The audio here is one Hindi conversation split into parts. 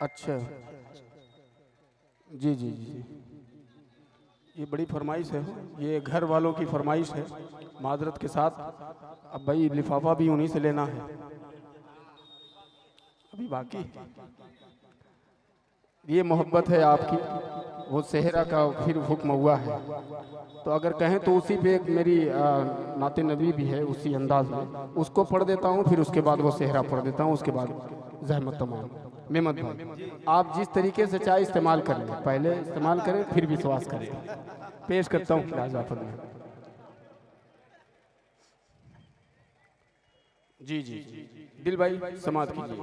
अच्छा जी जी जी, ये बड़ी फरमाइश है, ये घर वालों की फरमाइश है माजरत के साथ। अब भाई लिफाफा भी उन्हीं से लेना है, अभी बाकी ये मोहब्बत है आपकी, वो सेहरा का फिर हुक्म हुआ है। तो अगर कहें तो उसी पे एक मेरी नाते नबी भी है उसी अंदाज में, उसको पढ़ देता हूँ, फिर उसके बाद वो सेहरा पढ़ देता हूँ, उसके बाद जहमत तमाम। मेमत भाई आप जिस तरीके से चाहे इस्तेमाल कर लें, पहले इस्तेमाल करें फिर विश्वास करें। पेश करता हूँ जाफर में। जी जी जी, दिल भाई समाप्त कीजिए।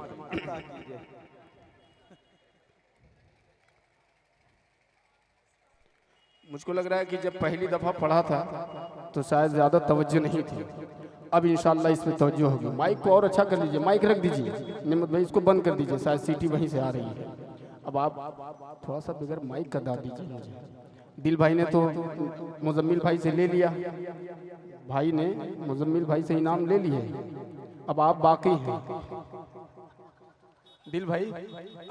मुझको लग रहा है कि जब पहली दफ़ा पढ़ा था तो शायद ज़्यादा तवज्जो नहीं थी, अब इंशाल्लाह इसमें तवज्जो होगी। माइक को और अच्छा कर लीजिए, माइक रख दीजिए निमत भाई, इसको बंद कर दीजिए, शायद सीटी वहीं से आ रही है। अब आप थोड़ा सा बगैर माइक का दाद दीजिए मुझे। दिल भाई ने तो मुजम्मिल भाई से ले लिया, भाई ने मुजम्मिल भाई से इनाम ले लिए, अब आप बाकी हैं। दिल भाई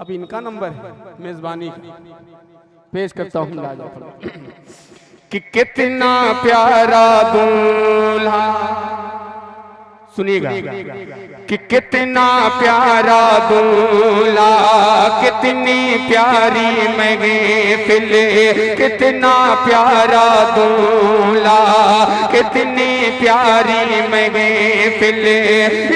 अब इनका नंबर है मेज़बानी का, पेश करता हूँ लाजवाब कि कितना प्यारा दूल्हा, सुनिएगा कि कितना प्यारा दूल्हा, कितनी प्यारी महफिल, कितना प्यारा दूल्हा, कितनी प्यारी महफिल।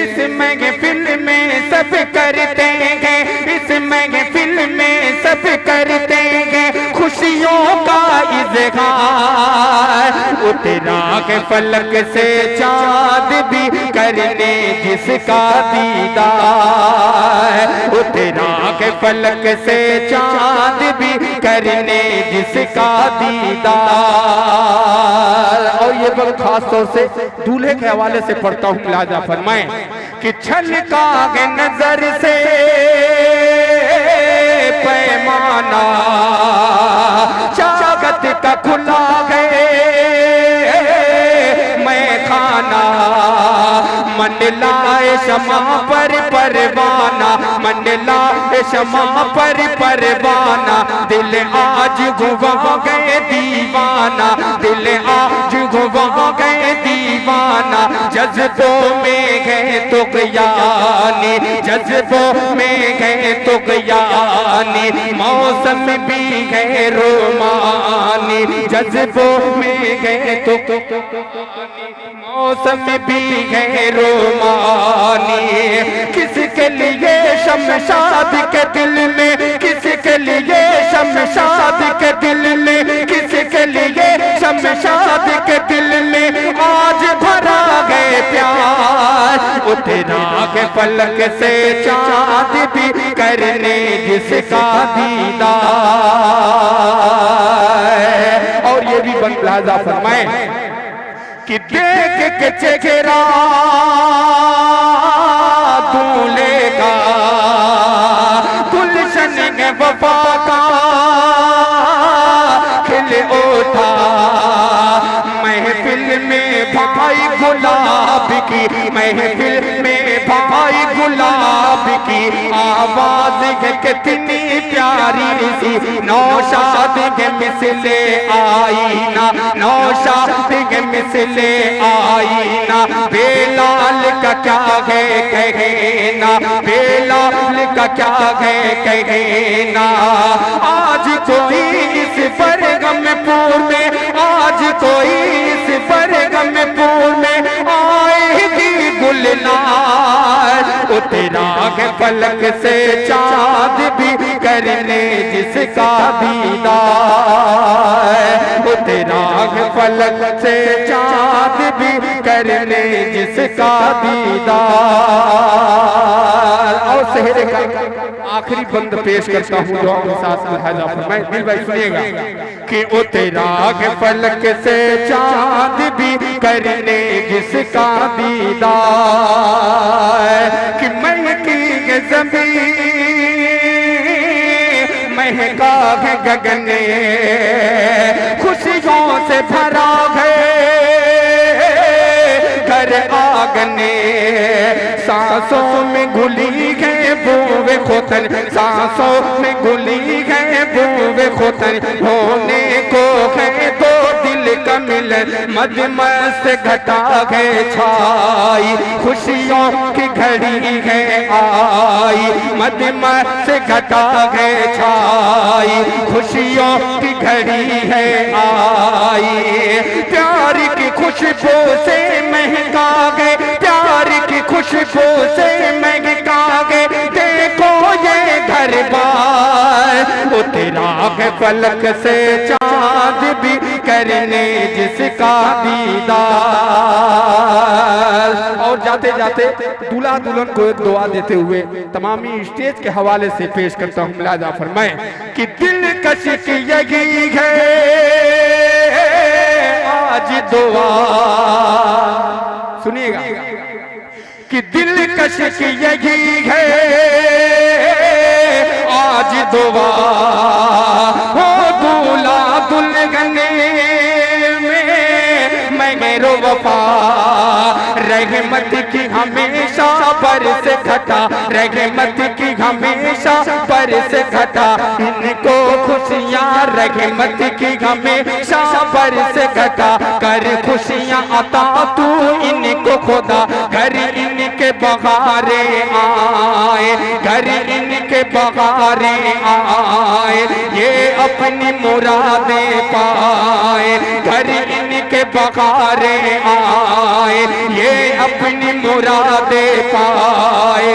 इस महफिल में सब करते हैं, इस महफिल में सब करते हैं खुशियों का इज़हार। उतरा के फलक से चाँद भी करने जिसका दीदार, उतरा के फलक से चाँद भी करने जिसका दीदार। और ये बल खास तौर से दूल्हे के हवाले से पढ़ता हूँ, लाजा फरमाएं कि छलका के नजर से पैमाना, चागत का खुला गए मैं खाना, मंडलाए शमा पर परवाना, मंडलाए शमा पर परवाना। दिल आज घुमा गए दीवाना, दिल आज घुमा गए दीवाना। जज्बों में गए तो गयानी, जज्बों में गए तो गयानी। मौसम भी गए रोमानी, जज्बों में गए तो मौसम भी गए रोमानी। किसके लिए शमशाद के दिल में, किसके लिए शमशाद के दिल में, किसके लिए शमशाद के दिल में आज भरा गए प्यार। उतरा के फलक से चाँद भी करने जिसका दीदार। और ये भी बंगलाजा फरमाए कि देख के चेहरा दूल्हे का, गुलशन के वफा का खिल उठा। महफिल में भाई गुलाब की, महफिल में भाई गुलाब की आवाज कितनी प्यारी सी। नौशाद के मिसले आईना, नौशाद के मिसले आईना। बेलाल का क्या है कहना, बेलाल का क्या है कहना। आज कोई इस बरगमपुर में, आज कोई इस बरगमपुर में आएगी गुलनार। उतरा के फलक से चाँद भी करने जिसका दीदार, उतरा के फलक से चाँद भी करने जिसका दीदार। और सेहरे का आखिरी बंद पेश करता हूँ दुआ के साथ लिहाजा फरमाएं। दिल भाई सुनिएगा कि उतरा के फलक से चाँद भी करने जिसका दीदार। कि महकी के ज़मीन, महका है गगन, खुशियों से भरा है घर आंगन। सांसों में घुली है बूवे खुद खुतन, सांसों में घुली है बूवे खुतन, होने को है तो दिल का मिलन, मदमस्त घटा है छाई, खुशियों की घड़ी है आई, मदमस्त घटा है छाई, खुशियों की घड़ी है आई। प्यार की खुशबू से महका गए, प्यार की खुशबू से महका गए, देखो ये घर बार उतरा है फलक से चाँद भी करने जिसका दीदार। और जाते जाते दूल्हा दुल्हन को एक दुआ देते हुए तमामी स्टेज के हवाले से पेश करता हूँ। मुलाजा फरमाएं कि दिलकश की यही है आज दुआ, सुनिएगा कि दिलकश की यही है आज दुआ, हो दूल्हा दुल्हन में मैं वफा, रहमत की हमेशा बरस घटा, रहमत की हमेशा बरस घटा, इनको खुशियाँ रहमत की हमेशा बरस घटा, कर खुशियाँ अता तू इनको खुदा, घर इनके बहारे आए, घर इनके बहारे आए, ये अपनी मुरादें पाए, घर इनके बहारे आए, ये अपनी मुरादें पाए।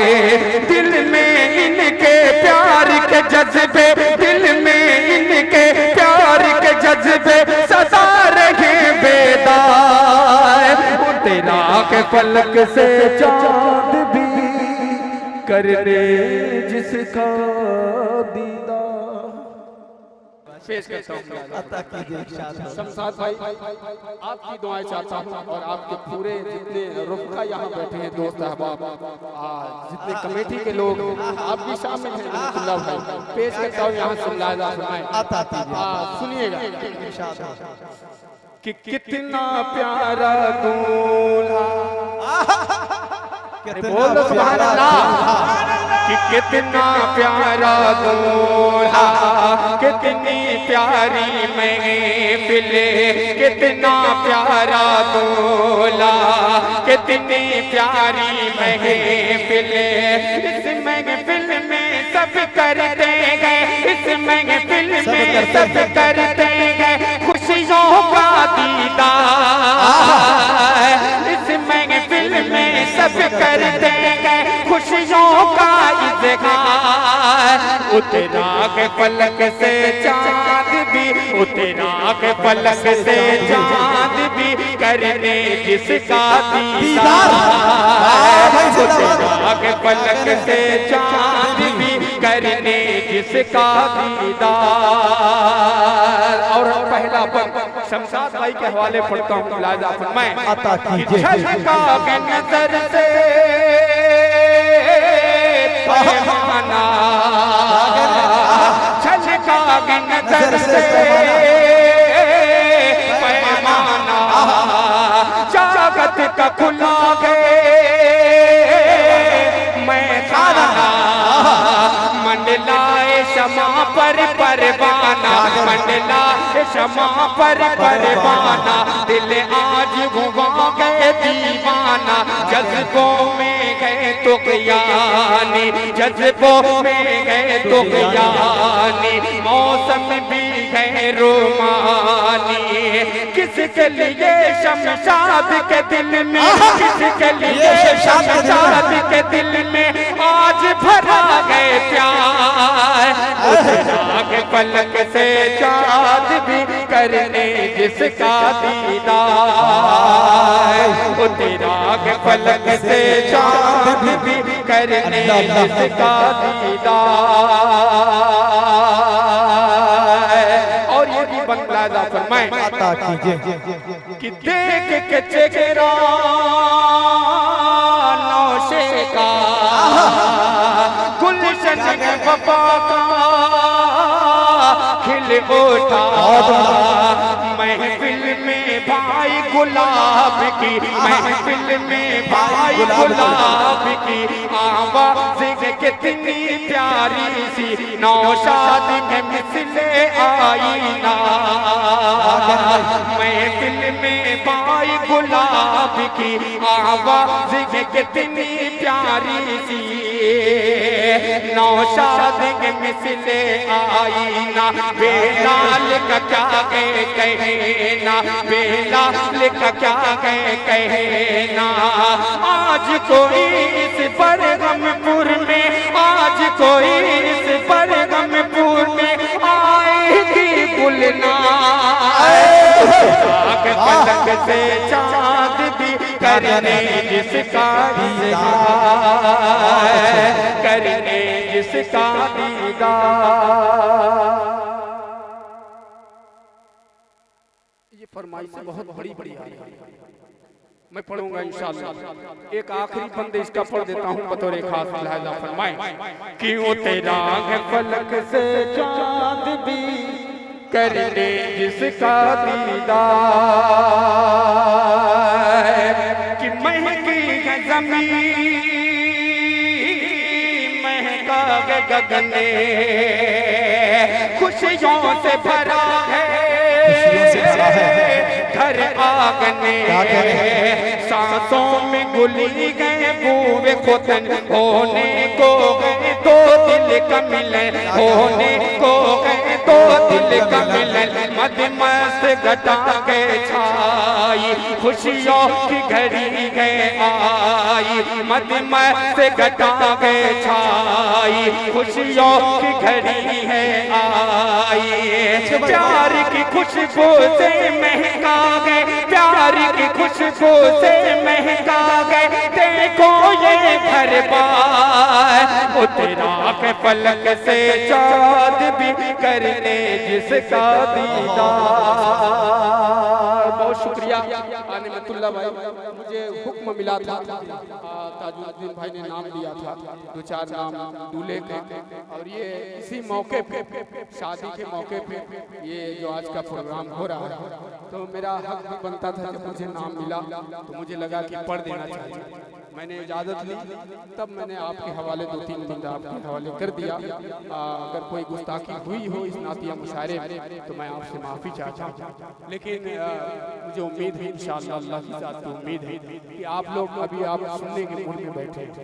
दिल में इनके प्यार के जज्बे, दिल में इनके प्यार के जज्बे सदा रहे बेदार, तेरा के फलक से चाँद भी करने जिसका दीदार। पेश करता हूँ शमशाद भाई, आपकी दुआएं चाहता हूँ और आपके पूरे जितने रुफ़का यहाँ बैठे हैं दोस्त अहबाब, जितने कमेटी के लोग आप भी शामिल हैं रहमतुल्लाह भाई, पेश करता हूँ यहाँ से मुलाहिज़ा फरमाएं। सुनिएगा कि कितना प्यारा दूल्हा, बोलो सुभान अल्लाह, कि कितना प्यारा दूल्हा, कितनी प्यारी महफिल, कितना प्यारा दूल्हा, कितनी प्यारी महफिल, इस महफिल में सब करते गए, इस महफिल में सब करते गए खुशियों का दीदार, इस महफिल में सब करते गए खुशियों का इज़हार, उतरा के फलक से चाँद भी, उतरा के फलक से चाँद भी करने जिसका दीदार, उतरा के फलक से चाँद भी करने जिसका दीदार। और पहला पद शमशाद भाई के हवाले पढ़ता हूँ, मुलाहिज़ा फरमाएं। छलका के नजर से पैमाना, छलका के नजर से पैमाना, जागत का खुला गए मैं खाना, मंडलाए शमा पर परवाना, मंडलाए शमा पर परवाना, दिल आज हुआ गए दीवाना, जज्बों में गए तो ज्ञानी, जज्बों में गए तो ज्ञानी, मौसम भी गए रोमानी, किसके लिए शमशाद के दिल में, किसके लिए शमशाद के दिल में आज भरा गए प्यार, उतरा के फलक से चाँद भी करने जिसका दीदार, उतरा के फलक से चाँद भी करने जिसका दीदार। और ये भी मुलाहिज़ा फरमाएं कि देख के चेहरा नौशे का, गुलशन वफा का खिल उठा, महफिल में भाई गुलाब की, महफिल में भाई गुलाब की आवाज़ कितनी प्यारी सी, नौशाद में मिसले आईना। महफिल में भाई गुलाब की आवाज़ कितनी प्यारी सी, नौशाद के मिसले आईना। बेलाल का क्या कहना, बेलाल का क्या कहना। आज कोई इस बरगमपुर में, आज कोई इस बरगमपुर में आएगी बुलना। पलक से चाँद भी करने जिसका दीदार, करने जिसका दीदार। ये फरमाइशें बहुत बड़ी बड़ी आ रही हैं, मैं पढ़ूंगा इंशाअल्लाह। एक आखिरी बंद इसका पढ़ देता हूँ बतौर खास लिहाजा फरमाए। क्यों तेरा है फलक से चाँद भी करने जिसका दीदार, कि महकी है ज़मीन महका है गगन, खुशियों से भरा है घर आंगने। सांसों में घुली गए बूवे खुतन, होने को गए तो दिल का मिलन, होने को गए तो दिल का मिलन। मदमस्त घटा के छाई खुशियों की घड़ी गए आई, मदमस्त घटा के छाई खुशियों की घड़ी है आई। प्यार की खुशबू से महका गए, प्यार की खुशबू से महका गए, देखो ये घर बार। उतरा के पलक से चाँद भी करने जिसका दीदार। बहुत शुक्रिया आनिमतुल्लाह भाई, मुझे हुक्म मिला था, ताजुद्दीन भाई ने नाम दिया था, दो चार नाम दूल्हे थे, और ये इसी मौके पे, शादी के मौके पे ये जो आज का प्रोग्राम हो रहा है, तो मेरा हक भी बनता था कि मुझे नाम मिला, तो मुझे लगा कि पढ़ देना चाहिए। मैंने इजाज़त ली, तब मैंने आपके हवाले 2-3 बंद आपके हवाले कर दिया। अगर कोई गुस्ताखी हुई हो इस नातिया मुशायरे में तो मैं आपसे माफ़ी चाहता हूँ, लेकिन मुझे उम्मीद है इंशाअल्लाह, अल्लाह की ज़ात को उम्मीद है कि आप लोग अभी आप सुनने के मूड में बैठे हैं।